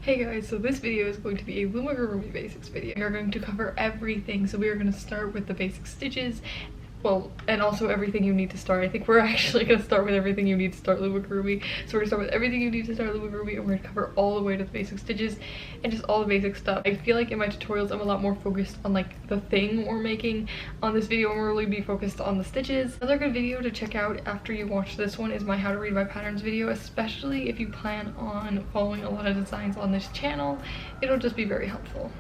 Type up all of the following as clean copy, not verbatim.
Hey guys, so this video is going to be a Loomigurumi basics video. We are going to cover everything, so we are going to start with the basic stitches, well, and also everything you need to start. I think we're actually going to start with everything you need to start Loomigurumi. So we're going to start with everything you need to start Loomigurumi, and we're going to cover all the way to the basic stitches and just all the basic stuff. I feel like in my tutorials I'm a lot more focused on like the thing we're making. On this video I'm really be focused on the stitches. Another good video to check out after you watch this one is my how to read my patterns video, especially if you plan on following a lot of designs on this channel. It'll just be very helpful.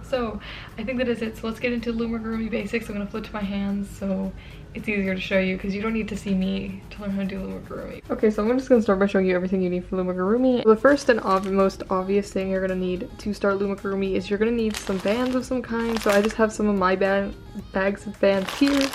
So I think that is it. So let's get into Loomigurumi basics. I'm going to flip to my hands so it's easier to show you because you don't need to see me to learn how to do Loomigurumi. Okay, so I'm just going to start by showing you everything you need for Loomigurumi. The first and most obvious thing you're going to need to start Loomigurumi is you're going to need some bands of some kind. So I just have some of my bags of bands here,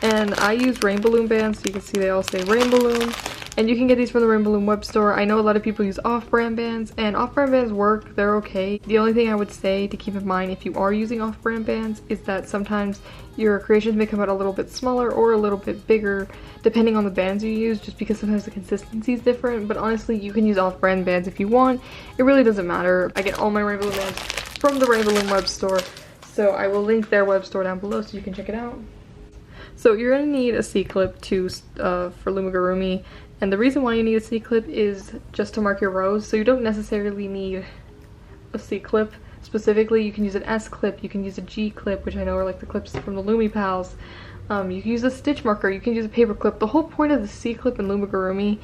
and I use Rainbow Loom bands, so you can see they all say Rainbow Loom. And you can get these from the Rainbow Loom web store. I know a lot of people use off-brand bands, and off-brand bands work, they're okay. The only thing I would say to keep in mind if you are using off-brand bands is that sometimes your creations may come out a little bit smaller or a little bit bigger depending on the bands you use, just because sometimes the consistency is different. But honestly, you can use off-brand bands if you want. It really doesn't matter. I get all my Rainbow Loom bands from the Rainbow Loom web store, so I will link their web store down below so you can check it out. So you're going to need a C-clip for Loomigurumi. And the reason why you need a C-clip is just to mark your rows, so you don't necessarily need a C-clip specifically. You can use an S-clip, you can use a G-clip, which I know are like the clips from the Loomy Pals. You can use a stitch marker, you can use a paper clip. The whole point of the C-clip in Loomigurumi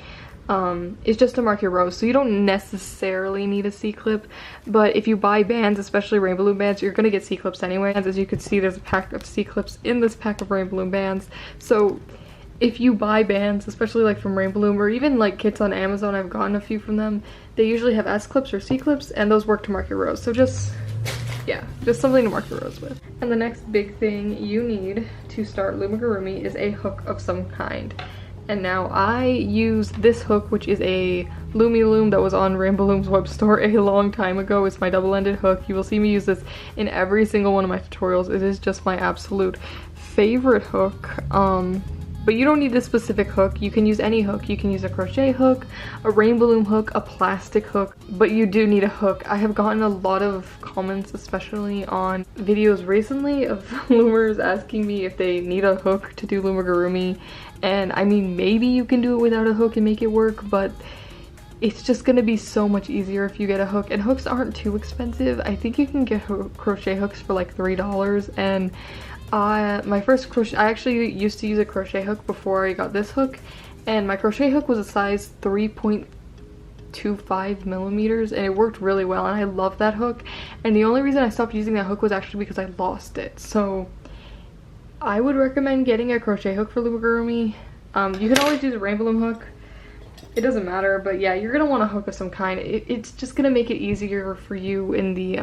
is just to mark your rows, so you don't necessarily need a C-clip. But if you buy bands, especially Rainbow Loom bands, you're gonna get C-clips anyway. And as you can see, there's a pack of C-clips in this pack of Rainbow Loom bands. So if you buy bands, especially like from Rainbow Loom or even like kits on Amazon, I've gotten a few from them, they usually have S-clips or C-clips, and those work to mark your rows. So just something to mark your rows with. And the next big thing you need to start Loomigurumi is a hook of some kind. And now I use this hook, which is a Loom that was on Rainbow Loom's web store a long time ago. It's my double-ended hook. You will see me use this in every single one of my tutorials. It is just my absolute favorite hook. But you don't need this specific hook. You can use any hook. You can use a crochet hook, a Rainbow Loom hook, a plastic hook, but you do need a hook. I have gotten a lot of comments, especially on videos recently, of loomers asking me if they need a hook to do Loomigurumi. And I mean, maybe you can do it without a hook and make it work, but it's just gonna be so much easier if you get a hook. And hooks aren't too expensive. I think you can get crochet hooks for like $3, and my first crochet, I actually used to use a crochet hook before I got this hook, and my crochet hook was a size 3.25 millimeters, and it worked really well, and I love that hook. And the only reason I stopped using that hook was actually because I lost it. So I would recommend getting a crochet hook for Loomigurumi. You can always use a Rainbow Loom hook, it doesn't matter, but yeah, you're gonna want a hook of some kind. It's just gonna make it easier for you in the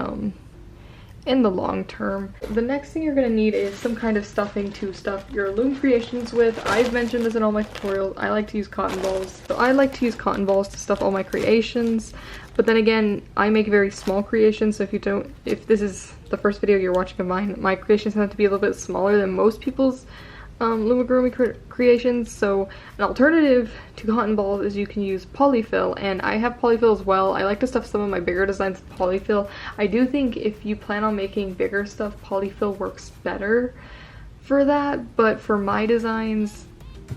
long term. The next thing you're going to need is some kind of stuffing to stuff your loom creations with. I've mentioned this in all my tutorials. I like to use cotton balls. So I like to use cotton balls to stuff all my creations. But then again, I make very small creations, so if this is the first video you're watching of mine, my creations have to be a little bit smaller than most people's Loomigurumi creations. So an alternative to cotton balls is you can use polyfill, and I have polyfill as well. I like to stuff some of my bigger designs with polyfill. I do think if you plan on making bigger stuff, polyfill works better for that, but for my designs,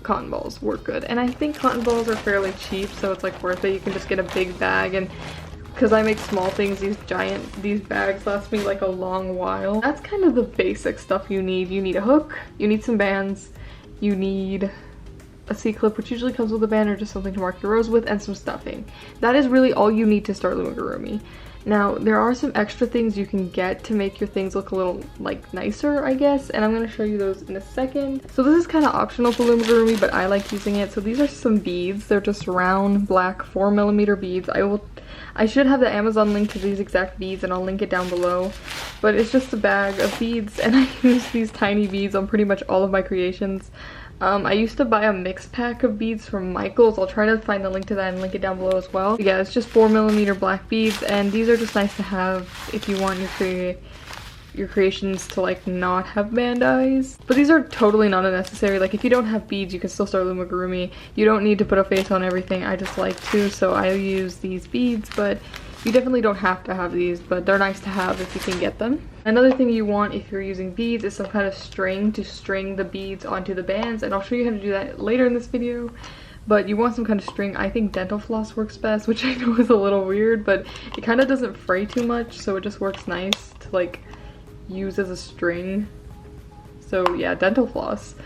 cotton balls work good. And I think cotton balls are fairly cheap, so it's like worth it. You can just get a big bag, and because I make small things, these bags last me like a long while. That's kind of the basic stuff you need. You need a hook, you need some bands, you need a C-clip, which usually comes with a band or just something to mark your rows with, and some stuffing. That is really all you need to start Loomigurumi. Now, there are some extra things you can get to make your things look a little, like, nicer, I guess, and I'm going to show you those in a second. So this is kind of optional for Loomigurumi, but I like using it. So these are some beads. They're just round, black, 4mm beads. I should have the Amazon link to these exact beads, and I'll link it down below. But it's just a bag of beads, and I use these tiny beads on pretty much all of my creations. I used to buy a mixed pack of beads from Michael's. I'll try to find the link to that and link it down below as well. Yeah, it's just 4mm black beads, and these are just nice to have if you want your creations to like not have band eyes. But these are totally not unnecessary. Like if you don't have beads, you can still start Loomigurumi. You don't need to put a face on everything. I just like to, so I use these beads, but You definitely don't have to have these, but they're nice to have if you can get them. Another thing you want if you're using beads is some kind of string to string the beads onto the bands, and I'll show you how to do that later in this video. But you want some kind of string. I think dental floss works best, which I know is a little weird, but it kind of doesn't fray too much, so it just works nice to like use as a string. So yeah, dental floss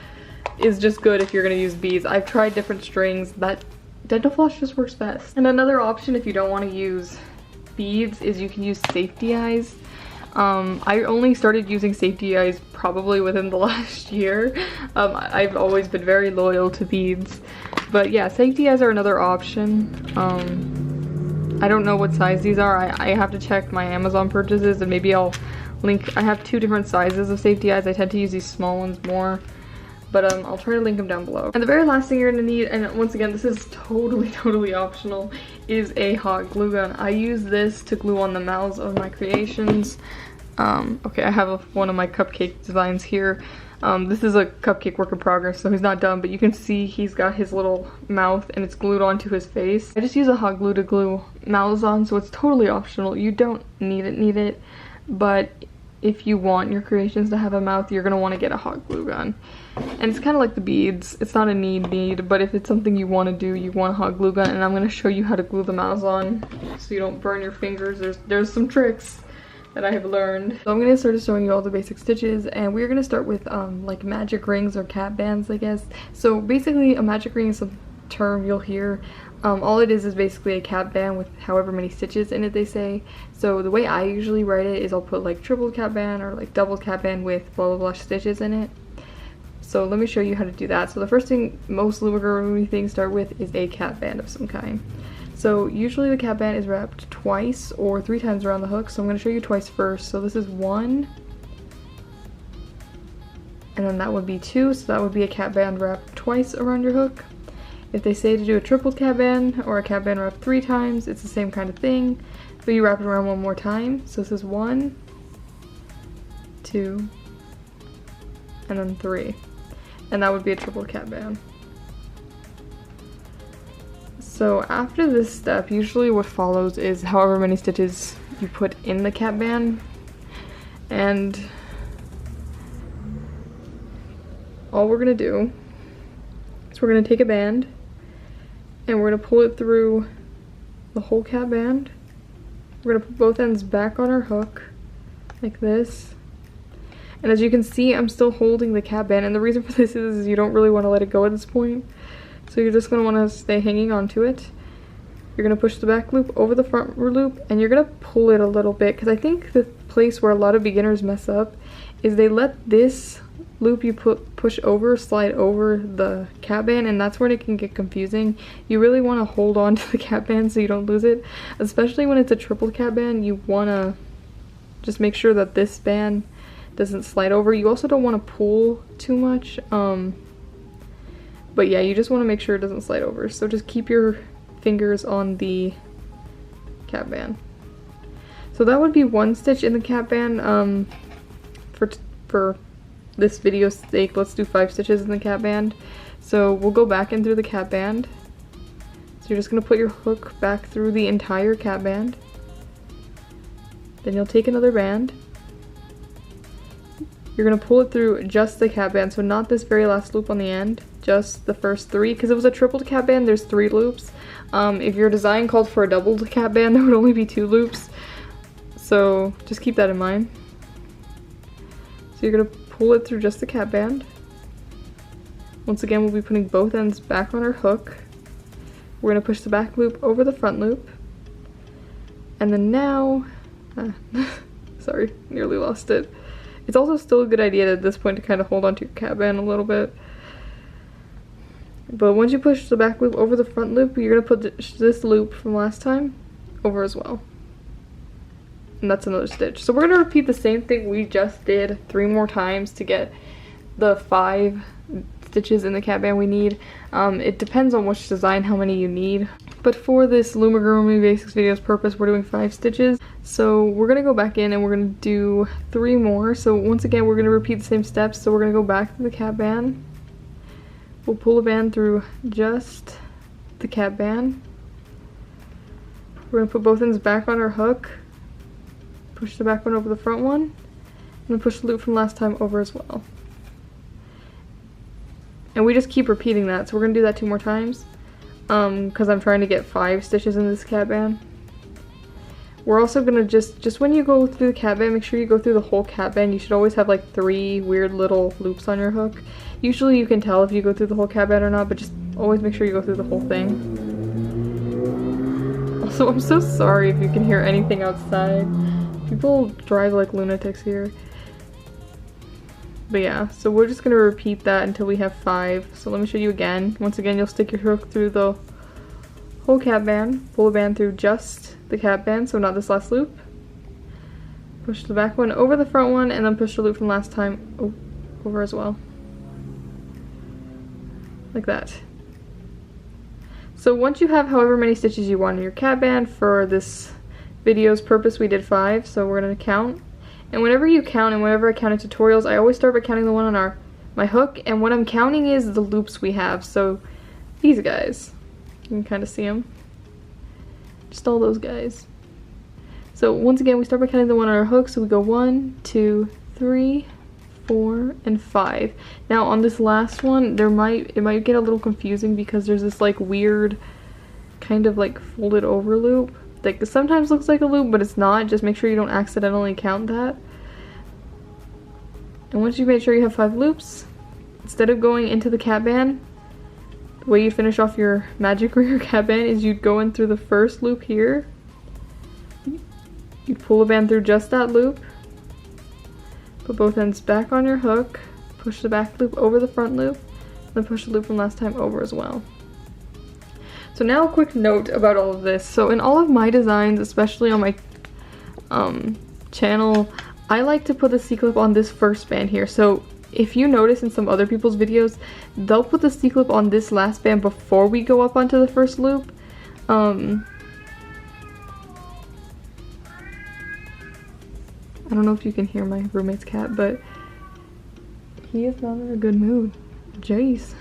is just good if you're gonna use beads. I've tried different strings, that dental floss just works best. And another option if you don't want to use beads is you can use Saftey Eyes. I only started using Saftey Eyes probably within the last year. I've always been very loyal to beads, but yeah, Saftey Eyes are another option. I don't know what size these are. I have to check my Amazon purchases, and maybe I'll link. I have 2 different sizes of Saftey Eyes. I tend to use these small ones more, but I'll try to link them down below. And the very last thing you're gonna need, and once again, this is totally optional, is a hot glue gun. I use this to glue on the mouths of my creations. Okay, I have one of my cupcake designs here. This is a cupcake work in progress, so he's not done, but you can see he's got his little mouth and it's glued onto his face. I just use a hot glue to glue mouths on, so it's totally optional. You don't need it, but if you want your creations to have a mouth, you're gonna want to get a hot glue gun. And it's kind of like the beads. It's not a need, but if it's something you want to do, you want a hot glue gun, and I'm gonna show you how to glue the mouths on so you don't burn your fingers. There's some tricks that I have learned. So I'm gonna start showing you all the basic stitches, and we're gonna start with like magic rings or cat bands, I guess. So basically a magic ring is a term you'll hear. All it is basically a cap band with however many stitches in it, they say. So the way I usually write it is I'll put like triple cap band or like double cap band with blah blah blah stitches in it. So let me show you how to do that. So the first thing most Loomigurumi things start with is a cap band of some kind. So usually the cap band is wrapped twice or 3 times around the hook. So I'm going to show you twice first. So this is 1, and then that would be 2. So that would be a cap band wrapped twice around your hook. If they say to do a triple cap band or a cap band wrapped 3 times, it's the same kind of thing, but you wrap it around 1 more time. So this is 1, 2, and then 3. And that would be a triple cap band. So after this step, usually what follows is however many stitches you put in the cap band. And all we're gonna do is we're gonna take a band and we're gonna pull it through the whole cap band. We're gonna put both ends back on our hook like this. And as you can see, I'm still holding the cap band, and the reason for this is you don't really want to let it go at this point. So you're just gonna want to stay hanging on to it. You're gonna push the back loop over the front loop, and you're gonna pull it a little bit, because I think the place where a lot of beginners mess up is they let this loop you push over slide over the cap band, and that's where it can get confusing. You really want to hold on to the cap band so you don't lose it, especially when it's a triple cap band. You want to just make sure that this band doesn't slide over. You also don't want to pull too much, but yeah, you just want to make sure it doesn't slide over. So just keep your fingers on the cap band. So that would be 1 stitch in the cap band. For this video's sake, let's do 5 stitches in the cap band. So we'll go back in through the cap band. So you're just going to put your hook back through the entire cap band. Then you'll take another band. You're going to pull it through just the cap band, so not this very last loop on the end, just the first 3, because it was a tripled cap band, there's 3 loops. If your design called for a doubled cap band, there would only be 2 loops. So just keep that in mind. So you're going to pull it through just the cap band. Once again, we'll be putting both ends back on our hook. We're going to push the back loop over the front loop. And then now, sorry, nearly lost it. It's also still a good idea at this point to kind of hold onto your cap band a little bit. But once you push the back loop over the front loop, you're going to put this loop from last time over as well. And that's another stitch. So we're going to repeat the same thing we just did 3 more times to get the 5 stitches in the cap band we need. It depends on which design, how many you need. But for this Loomigurumi Basics video's purpose, we're doing 5 stitches. So we're going to go back in and we're going to do 3 more. So once again, we're going to repeat the same steps. So we're going to go back to the cap band. We'll pull a band through just the cap band. We're gonna put both ends back on our hook, push the back one over the front one, and then push the loop from last time over as well. And we just keep repeating that, so we're gonna do that 2 more times, because I'm trying to get 5 stitches in this cat band. We're also gonna just when you go through the cat band, make sure you go through the whole cat band. You should always have like 3 weird little loops on your hook. Usually you can tell if you go through the whole cat band or not, but just always make sure you go through the whole thing. Also, I'm so sorry if you can hear anything outside. People drive like lunatics here. But yeah, so we're just gonna repeat that until we have 5. So let me show you again. Once again, you'll stick your hook through the whole cat band, pull the band through just the cat band, so not this last loop. Push the back one over the front one, and then push the loop from last time over as well. Like that. So once you have however many stitches you want in your cat band, for this video's purpose we did 5, so we're gonna count. And whenever you count, and whenever I count in tutorials, I always start by counting the one on my hook, and what I'm counting is the loops we have. So these guys, you can kind of see them. Just all those guys. So once again, we start by counting the one on our hook, so we go 1, 2, 3, 4, and 5. Now on this last one, it might get a little confusing because there's this like weird kind of like folded over loop. Like, it sometimes looks like a loop, but it's not. Just make sure you don't accidentally count that. And once you make sure you have 5 loops, instead of going into the cat band, the way you finish off your magic ring or cat band is you'd go in through the first loop here. You'd pull the band through just that loop, put both ends back on your hook, push the back loop over the front loop, then push the loop from last time over as well. So now a quick note about all of this. So in all of my designs, especially on my channel, I like to put the C-clip on this first band here. So if you notice in some other people's videos, they'll put the C-clip on this last band before we go up onto the first loop. I don't know if you can hear my roommate's cat, but he is not in a good mood. Jeez.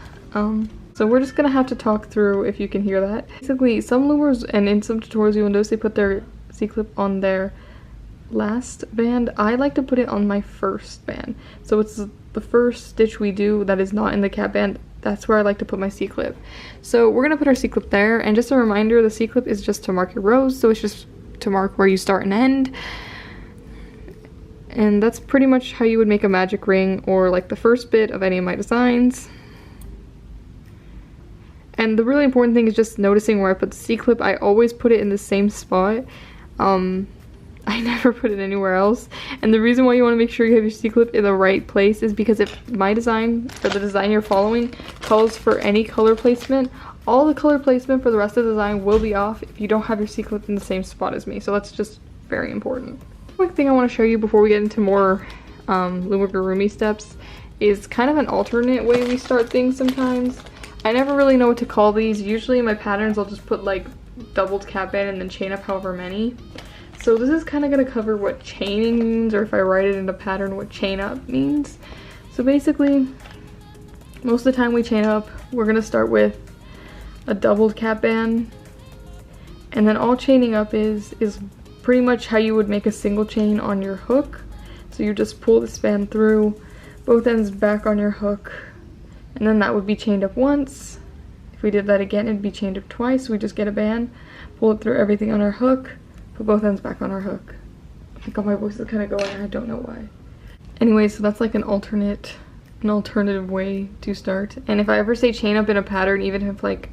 So we're just gonna have to talk through if you can hear that. Basically, some loomers and in some tutorials you will notice they put their C-clip on their last band. I like to put it on my first band. So it's the first stitch we do that is not in the cat band. That's where I like to put my C-clip. So we're gonna put our C-clip there, and just a reminder, the C-clip is just to mark your rows, so it's just to mark where you start and end. And that's pretty much how you would make a magic ring or like the first bit of any of my designs. And the really important thing is just noticing where I put the C-clip. I always put it in the same spot. I never put it anywhere else. And the reason why you want to make sure you have your C-clip in the right place is because if my design, or the design you're following, calls for any color placement, all the color placement for the rest of the design will be off if you don't have your C-clip in the same spot as me. So that's just very important. Quick thing I want to show you before we get into more Loomigurumi steps is kind of an alternate way we start things sometimes. I never really know what to call these. Usually in my patterns I'll just put like doubled cat band and then chain up however many. So this is kind of going to cover what chaining means, or if I write it in a pattern, what chain up means. So basically, most of the time we chain up, we're going to start with a doubled cat band, and then all chaining up is pretty much how you would make a single chain on your hook. So you just pull this band through, both ends back on your hook, and then that would be chained up once. If we did that again, it'd be chained up twice. We just get a band, pull it through everything on our hook, put both ends back on our hook. I think all my voice is kind of going, I don't know why. Anyway, so that's like an alternative way to start. And if I ever say chain up in a pattern, even if like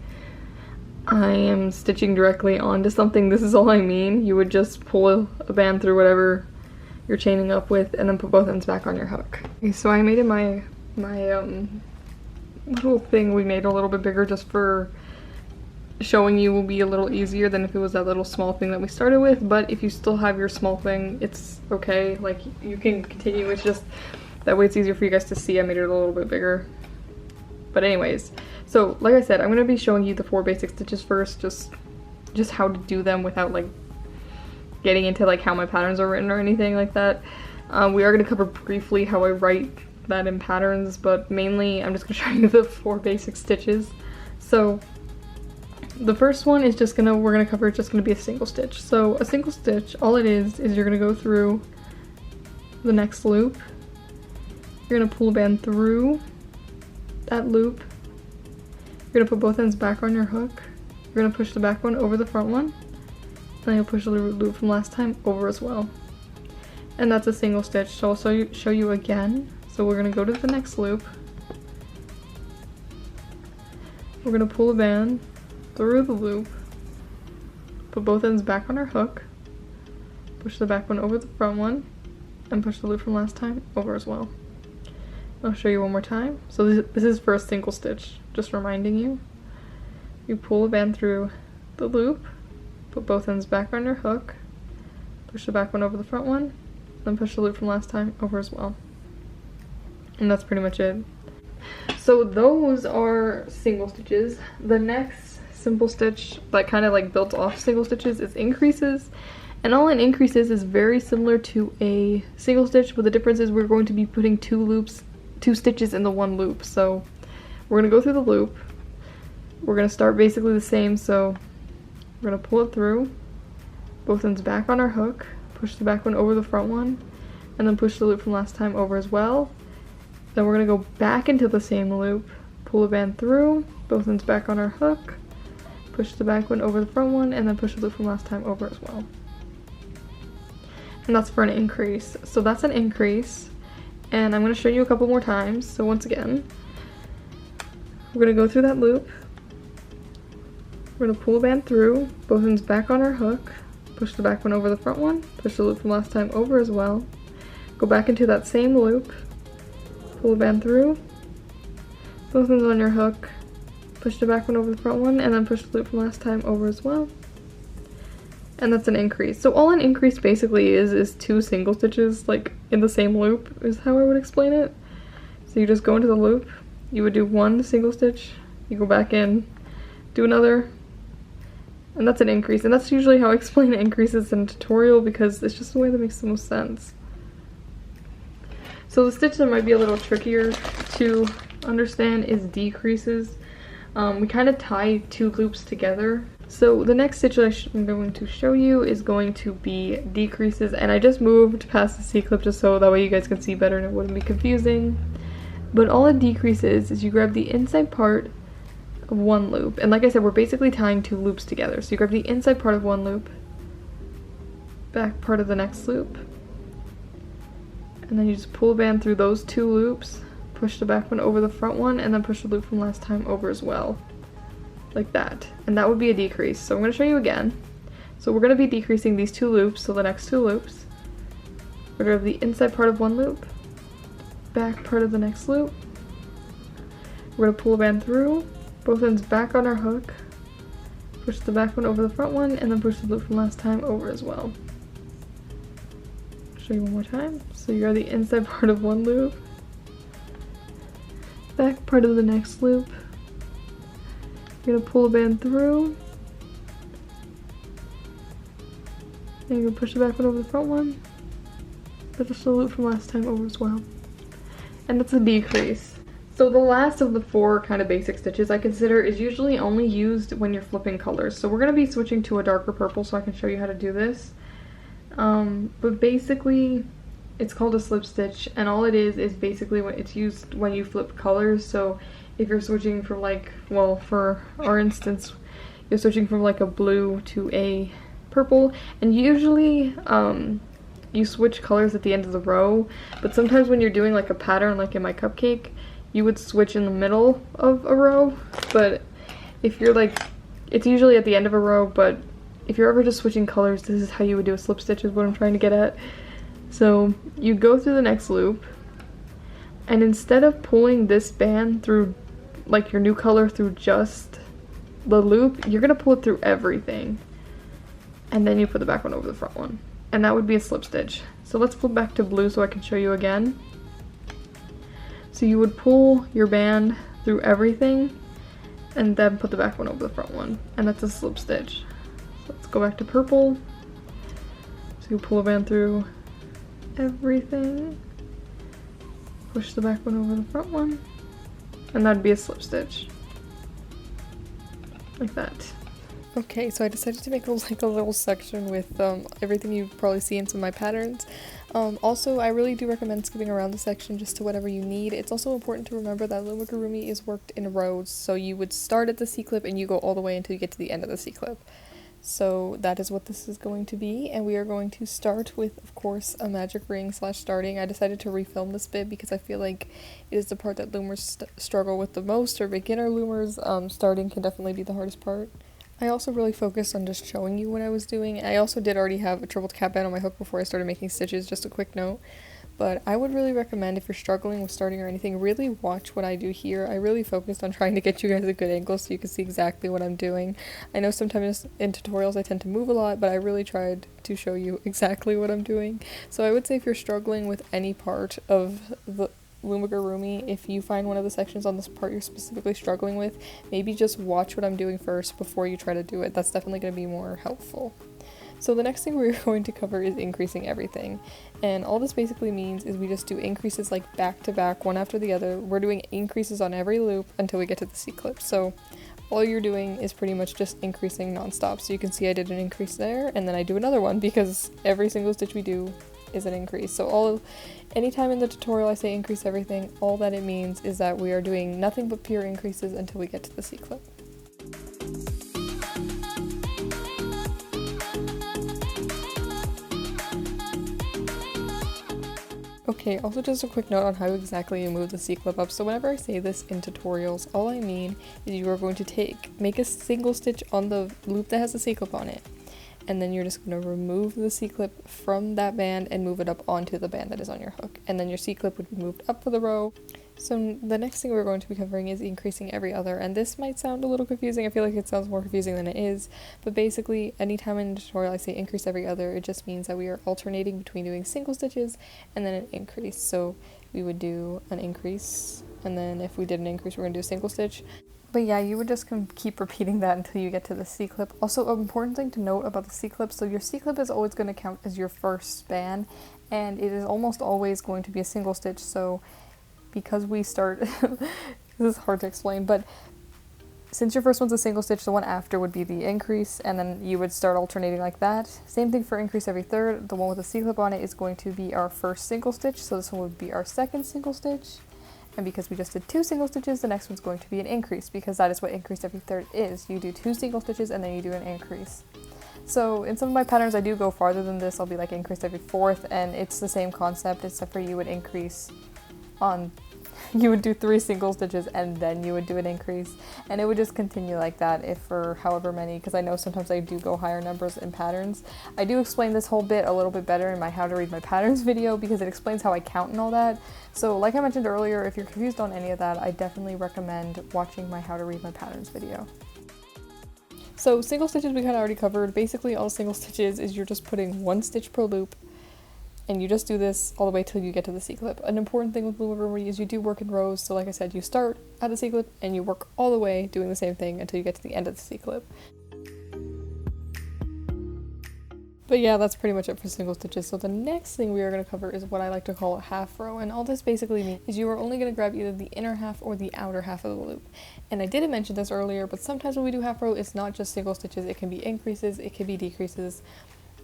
I am stitching directly onto something, this is all I mean. You would just pull a band through whatever you're chaining up with and then put both ends back on your hook. Okay, so I made it my little thing we made a little bit bigger just for showing you will be a little easier than if it was that little small thing that we started with. But if you still have your small thing, it's okay, like you can continue. It's just that way it's easier for you guys to see. I made it a little bit bigger. But anyways, so like I said, I'm going to be showing you the 4 basic stitches first, just how to do them without like getting into like how my patterns are written or anything like that. We are going to cover briefly how I write that in patterns, but mainly I'm just going to show you the 4 basic stitches. So the first one is just we're gonna cover just gonna be a single stitch. So a single stitch, all it is you're gonna go through the next loop. You're gonna pull a band through that loop. You're gonna put both ends back on your hook. You're gonna push the back one over the front one. And you'll push the loop from last time over as well. And that's a single stitch. So I'll show you again. So we're gonna go to the next loop. We're gonna pull a band through the loop, put both ends back on our hook, push the back one over the front one, and push the loop from last time over as well. I'll show you one more time. So this is for a single stitch, just reminding you. You pull a band through the loop, put both ends back on your hook, push the back one over the front one, then push the loop from last time over as well. And that's pretty much it. So those are single stitches. The next simple stitch that kind of like built off single stitches is increases. And all in increases is very similar to a single stitch, but the difference is we're going to be putting two stitches in the one loop. So we're gonna go through the loop. We're gonna start basically the same. So we're gonna pull it through, both ends back on our hook, push the back one over the front one, and then push the loop from last time over as well. Then we're gonna go back into the same loop, pull a band through, both ends back on our hook, push the back one over the front one, and then push the loop from last time over as well. And that's for an increase. So that's an increase. And I'm gonna show you a couple more times. So once again, we're gonna go through that loop. We're gonna pull a band through, both ends back on our hook, push the back one over the front one, push the loop from last time over as well. Go back into that same loop, pull a band through, both ends on your hook, push the back one over the front one, and then push the loop from last time over as well. And that's an increase. So all an increase basically is two single stitches like in the same loop is how I would explain it. So you just go into the loop, you would do one single stitch, you go back in, do another, and that's an increase. And that's usually how I explain increases in a tutorial because it's just the way that makes the most sense. So the stitch that might be a little trickier to understand is decreases. We kind of tie two loops together. So the next stitch that I'm going to show you is going to be decreases, and I just moved past the C-clip just so that way you guys can see better and it wouldn't be confusing. But all it decreases is you grab the inside part of one loop, and like I said, we're basically tying two loops together. So you grab the inside part of one loop, back part of the next loop, and then you just pull a band through those two loops, push the back one over the front one, and then push the loop from last time over as well. Like that. And that would be a decrease. So I'm going to show you again. So we're going to be decreasing these two loops, so the next two loops. We're going to have the inside part of one loop, back part of the next loop. We're going to pull a band through, both ends back on our hook, push the back one over the front one, and then push the loop from last time over as well. Show you one more time. So you got the inside part of one loop, back part of the next loop. You're gonna pull a band through, and you're gonna push the back one over the front one, but just a loop from last time over as well. And that's a decrease. So the last of the four kind of basic stitches I consider is usually only used when you're flipping colors. So we're gonna be switching to a darker purple so I can show you how to do this. But basically it's called a slip stitch, and all it is basically when it's used when you flip colors. So if you're switching from like, well, for our instance, you're switching from like a blue to a purple, and usually you switch colors at the end of the row, but sometimes when you're doing like a pattern like in my cupcake, you would switch in the middle of a row. But if you're like, it's usually at the end of a row, but if you're ever just switching colors, this is how you would do a slip stitch is what I'm trying to get at. So you go through the next loop, and instead of pulling this band through like your new color through just the loop, you're gonna pull it through everything, and then you put the back one over the front one, and that would be a slip stitch. So let's flip back to blue so I can show you again. So you would pull your band through everything and then put the back one over the front one, and that's a slip stitch. So let's go back to purple. So you pull a band through everything, push the back one over the front one, and that'd be a slip stitch. Like that. Okay, so I decided to make a little section with everything you probably see in some of my patterns. Also, I really do recommend skipping around the section just to whatever you need. It's also important to remember that Loomigurumi is worked in rows, so you would start at the C-clip and you go all the way until you get to the end of the C-clip. So that is what this is going to be, and we are going to start with, of course, a magic ring / starting. I decided to refilm this bit because I feel like it is the part that loomers struggle with the most, or beginner loomers. Starting can definitely be the hardest part. I also really focused on just showing you what I was doing. I also did already have a triple cap band on my hook before I started making stitches, just a quick note. But I would really recommend, if you're struggling with starting or anything, really watch what I do here. I really focused on trying to get you guys a good angle so you can see exactly what I'm doing. I know sometimes in tutorials I tend to move a lot, but I really tried to show you exactly what I'm doing. So I would say if you're struggling with any part of the Loomigurumi, if you find one of the sections on this part you're specifically struggling with, maybe just watch what I'm doing first before you try to do it. That's definitely going to be more helpful. So the next thing we're going to cover is increasing everything, and all this basically means is we just do increases like back to back, one after the other. We're doing increases on every loop until we get to the C-clip. So all you're doing is pretty much just increasing non-stop. So you can see I did an increase there, and then I do another one because every single stitch we do is an increase. So anytime in the tutorial I say increase everything, all that it means is that we are doing nothing but pure increases until we get to the C-clip. Okay, also just a quick note on how exactly you move the C-clip up. So whenever I say this in tutorials, all I mean is you are going to make a single stitch on the loop that has the C-clip on it, and then you're just going to remove the C-clip from that band and move it up onto the band that is on your hook, and then your C-clip would be moved up for the row. So the next thing we're going to be covering is increasing every other, and this might sound a little confusing. I feel like it sounds more confusing than it is, but basically anytime in a tutorial I say increase every other, it just means that we are alternating between doing single stitches and then an increase. So we would do an increase, and then if we did an increase we're going to do a single stitch. But yeah, you would just keep repeating that until you get to the C-clip. Also, an important thing to note about the C-clip, so your C-clip is always going to count as your first band, and it is almost always going to be a single stitch. So because we start, this is hard to explain, but since your first one's a single stitch, the one after would be the increase, and then you would start alternating like that. Same thing for increase every third. The one with the C-clip on it is going to be our first single stitch, so this one would be our second single stitch. And because we just did 2 single stitches, the next one's going to be an increase, because that is what increase every third is. You do 2 single stitches and then you do an increase. So in some of my patterns I do go farther than this. I'll be like increase every fourth, and it's the same concept, except for you would increase on, you would do 3 single stitches and then you would do an increase, and it would just continue like that if for however many, because I know sometimes I do go higher numbers in patterns. I do explain this whole bit a little bit better in my how to read my patterns video, because it explains how I count and all that. So like I mentioned earlier, if you're confused on any of that, I definitely recommend watching my how to read my patterns video. So single stitches we kind of already covered. Basically all single stitches is you're just putting 1 stitch per loop, and you just do this all the way till you get to the C-clip. An important thing with Loomigurumi is you do work in rows, so like I said, you start at the C-clip and you work all the way doing the same thing until you get to the end of the C-clip. But yeah, that's pretty much it for single stitches. So the next thing we are going to cover is what I like to call a half row, and all this basically means is you are only going to grab either the inner half or the outer half of the loop. And I didn't mention this earlier, but sometimes when we do half row, it's not just single stitches, it can be increases, it can be decreases.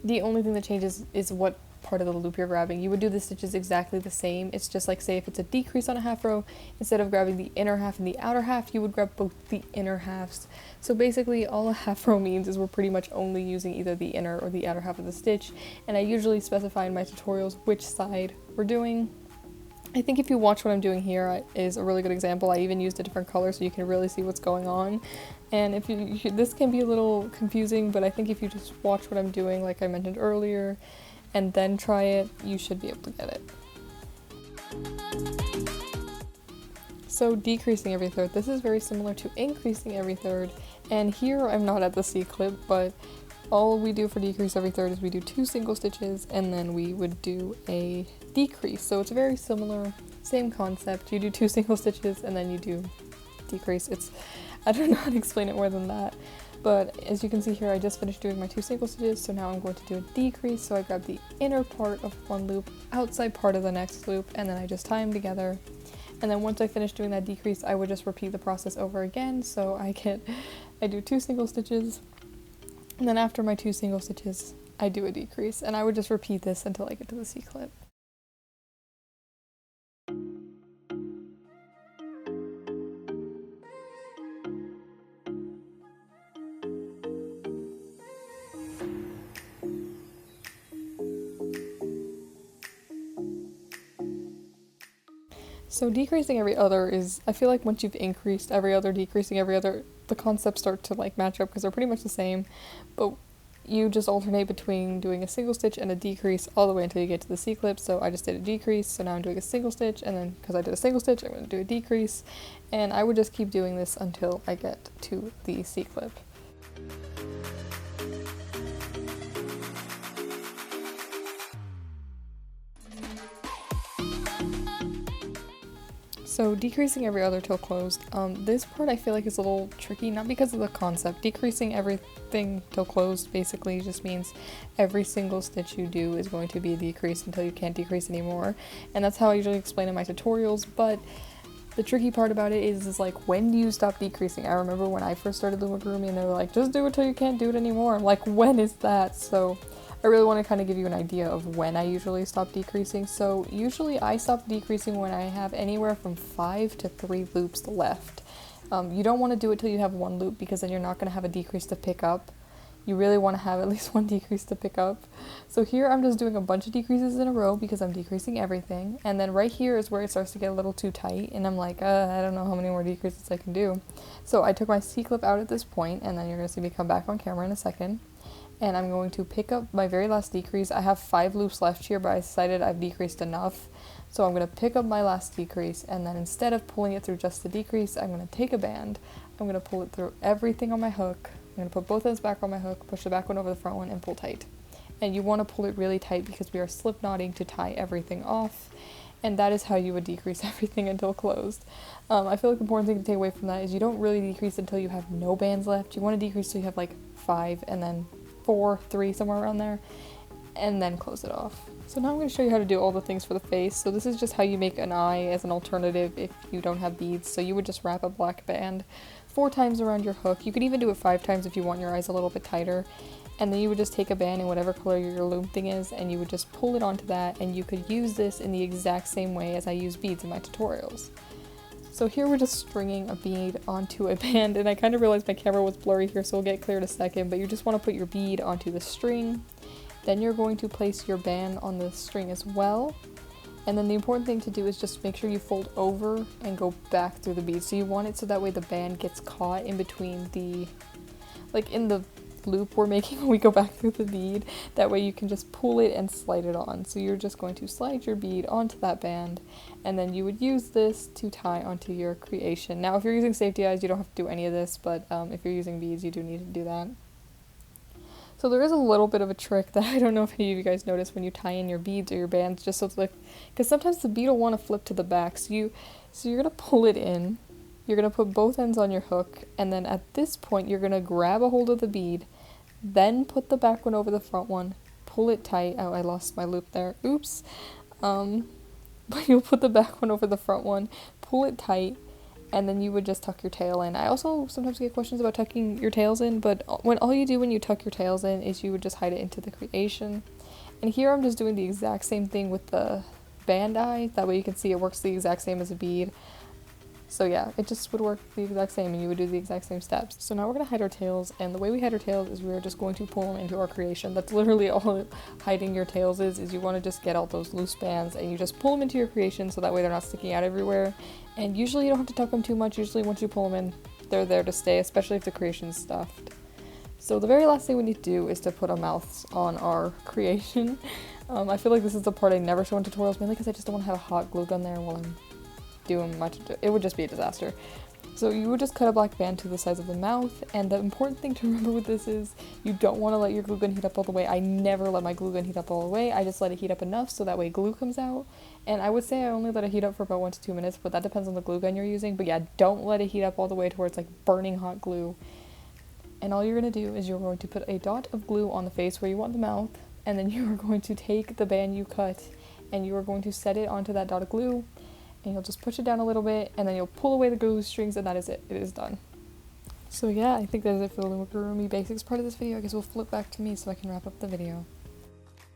The only thing that changes is what part of the loop you're grabbing. You would do the stitches exactly the same. It's just like, say if it's a decrease on a half row, instead of grabbing the inner half and the outer half, you would grab both the inner halves. So basically all a half row means is we're pretty much only using either the inner or the outer half of the stitch, and I usually specify in my tutorials which side we're doing. I think if you watch what I'm doing here is a really good example. I even used a different color so you can really see what's going on. And if this can be a little confusing, but I think if you just watch what I'm doing, like I mentioned earlier, and then try it, you should be able to get it. So decreasing every third, this is very similar to increasing every third, and here I'm not at the C-clip, but all we do for decrease every third is we do 2 single stitches and then we would do a decrease. So it's very similar, same concept. You do 2 single stitches and then you do decrease. I don't know how to explain it more than that. But as you can see here, I just finished doing my 2 single stitches, so now I'm going to do a decrease. So I grab the inner part of one loop, outside part of the next loop, and then I just tie them together. And then once I finish doing that decrease, I would just repeat the process over again. So I do 2 single stitches, And then after my 2 single stitches, I do a decrease, and I would just repeat this until I get to the C-clip. So decreasing every other is, I feel like once you've increased every other, decreasing every other, the concepts start to like match up because they're pretty much the same, but you just alternate between doing a single stitch and a decrease all the way until you get to the C-clip. So I just did a decrease, so now I'm doing a single stitch, and then because I did a single stitch, I'm going to do a decrease, and I would just keep doing this until I get to the C-clip. So decreasing every other till closed, this part I feel like is a little tricky, not because of the concept. Decreasing everything till closed basically just means every single stitch you do is going to be a decrease until you can't decrease anymore, and that's how I usually explain in my tutorials, but the tricky part about it is like, when do you stop decreasing? I remember when I first started Loomigurumi and they were like, just do it till you can't do it anymore. I'm like, when is that? So I really want to kind of give you an idea of when I usually stop decreasing. So usually I stop decreasing when I have anywhere from 5 to 3 loops left. You don't want to do it till you have 1 loop because then you're not going to have a decrease to pick up. You really want to have at least 1 decrease to pick up. So here I'm just doing a bunch of decreases in a row because I'm decreasing everything. And then right here is where it starts to get a little too tight and I'm like, I don't know how many more decreases I can do. So I took my C-clip out at this point, and then you're going to see me come back on camera in a second. And I'm going to pick up my very last decrease. I have 5 loops left here, but I decided I've decreased enough. So I'm going to pick up my last decrease, and then instead of pulling it through just the decrease, I'm going to take a band. I'm going to pull it through everything on my hook. I'm going to put both ends back on my hook, push the back one over the front one, and pull tight. And you want to pull it really tight because we are slip knotting to tie everything off. And that is how you would decrease everything until closed. I feel like the important thing to take away from that is you don't really decrease until you have no bands left. You want to decrease till you have like 5 and then 4, 3, somewhere around there, and then close it off. So now I'm going to show you how to do all the things for the face. So this is just how you make an eye as an alternative if you don't have beads. So you would just wrap a black band 4 times around your hook. You could even do it 5 times if you want your eyes a little bit tighter. And then you would just take a band in whatever color your loom thing is, and you would just pull it onto that, and you could use this in the exact same way as I use beads in my tutorials. So here we're just stringing a bead onto a band, and I kind of realized my camera was blurry here, so we'll get clear in a second, but you just want to put your bead onto the string. Then you're going to place your band on the string as well. And then the important thing to do is just make sure you fold over and go back through the bead. So you want it so that way the band gets caught in between the, like in the loop we're making when we go back through the bead. That way you can just pull it and slide it on. So you're just going to slide your bead onto that band, and then you would use this to tie onto your creation. Now if you're using Saftey Eyes, you don't have to do any of this, but if you're using beads, you do need to do that. So there is a little bit of a trick that I don't know if any of you guys notice when you tie in your beads or your bands, just so it's like, because sometimes the bead will want to flip to the back, so you're going to pull it in, you're going to put both ends on your hook, and then at this point you're going to grab a hold of the bead, then put the back one over the front one, pull it tight. Oh, I lost my loop there, oops. But you'll put the back one over the front one, pull it tight, and then you would just tuck your tail in. I also sometimes get questions about tucking your tails in, but all you do when you tuck your tails in is you would just hide it into the creation. And here I'm just doing the exact same thing with the band eye, that way you can see it works the exact same as a bead. So yeah, it just would work the exact same, and you would do the exact same steps. So now we're going to hide our tails, and the way we hide our tails is we're just going to pull them into our creation. That's literally all hiding your tails is you want to just get all those loose bands, and you just pull them into your creation so that way they're not sticking out everywhere. And usually you don't have to tuck them too much. Usually once you pull them in, they're there to stay, especially if the creation's stuffed. So the very last thing we need to do is to put a mouth on our creation. I feel like this is the part I never show in tutorials, mainly because I just don't want to have a hot glue gun there while I'm doing much. It would just be a disaster. So you would just cut a black band to the size of the mouth, and the important thing to remember with this is you don't want to let your glue gun heat up all the way. I never let my glue gun heat up all the way. I just let it heat up enough so that way glue comes out. And I would say I only let it heat up for about 1 to 2 minutes, but that depends on the glue gun you're using. But yeah, don't let it heat up all the way to where it's like burning hot glue. And all you're going to do is you're going to put a dot of glue on the face where you want the mouth, and then you are going to take the band you cut and you are going to set it onto that dot of glue, and you'll just push it down a little bit, and then you'll pull away the glue strings, and that is it. It is done. So yeah, I think that is it for the Loomigurumi basics part of this video. I guess we'll flip back to me so I can wrap up the video.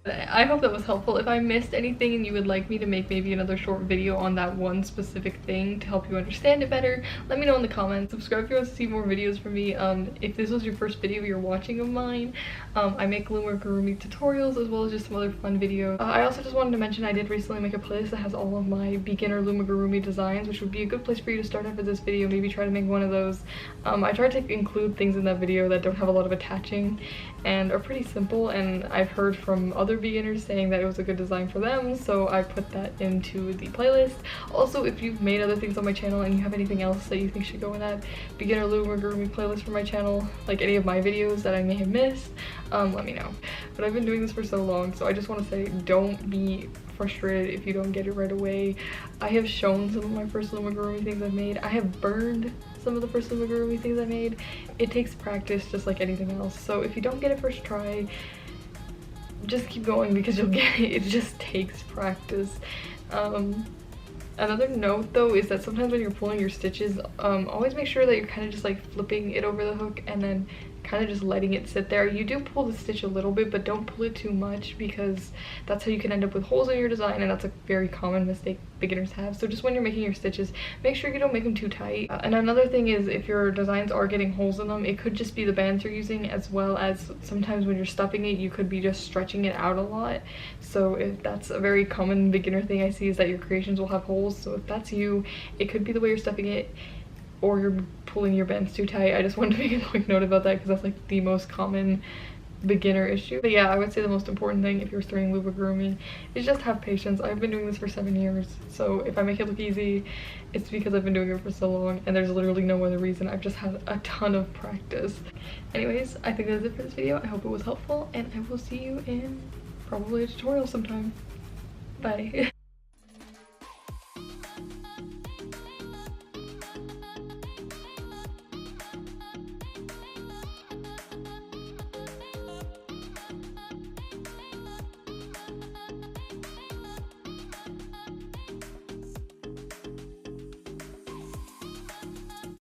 I hope that was helpful. If I missed anything and you would like me to make maybe another short video on that one specific thing to help you understand it better, let me know in the comments. Subscribe if you want to see more videos from me. If this was your first video you're watching of mine, I make Loomigurumi tutorials as well as just some other fun videos. I also just wanted to mention I did recently make a playlist that has all of my beginner Loomigurumi designs, which would be a good place for you to start after this video. Maybe try to make one of those. I tried to include things in that video that don't have a lot of attaching and are pretty simple, and I've heard from other beginners saying that it was a good design for them, so I put that into the playlist. Also, if you've made other things on my channel and you have anything else that you think should go in that beginner Loomigurumi playlist for my channel, like any of my videos that I may have missed, let me know. But I've been doing this for so long, so I just want to say don't be frustrated if you don't get it right away. I have shown some of my first Loomigurumi things I've made. I have burned some of the first Loomigurumi things I made. It takes practice just like anything else, so if you don't get it first try, just keep going because you'll get it. It just takes practice. Another note though is that sometimes when you're pulling your stitches, always make sure that you're kind of just like flipping it over the hook and then kind of just letting it sit there. You do pull the stitch a little bit, but don't pull it too much because that's how you can end up with holes in your design, and that's a very common mistake beginners have. So just when you're making your stitches, make sure you don't make them too tight. And another thing is, if your designs are getting holes in them, it could just be the bands you're using, as well as sometimes when you're stuffing it, you could be just stretching it out a lot. So if that's a very common beginner thing I see, is that your creations will have holes. So if that's you, it could be the way you're stuffing it, or you're pulling your bands too tight. I just wanted to make a quick note about that because that's like the most common beginner issue. But yeah, I would say the most important thing if you're starting Loomigurumi is just have patience. I've been doing this for 7 years, so if I make it look easy, it's because I've been doing it for so long, and there's literally no other reason. I've just had a ton of practice. Anyways, I think that's it for this video. I hope it was helpful, and I will see you in probably a tutorial sometime. Bye.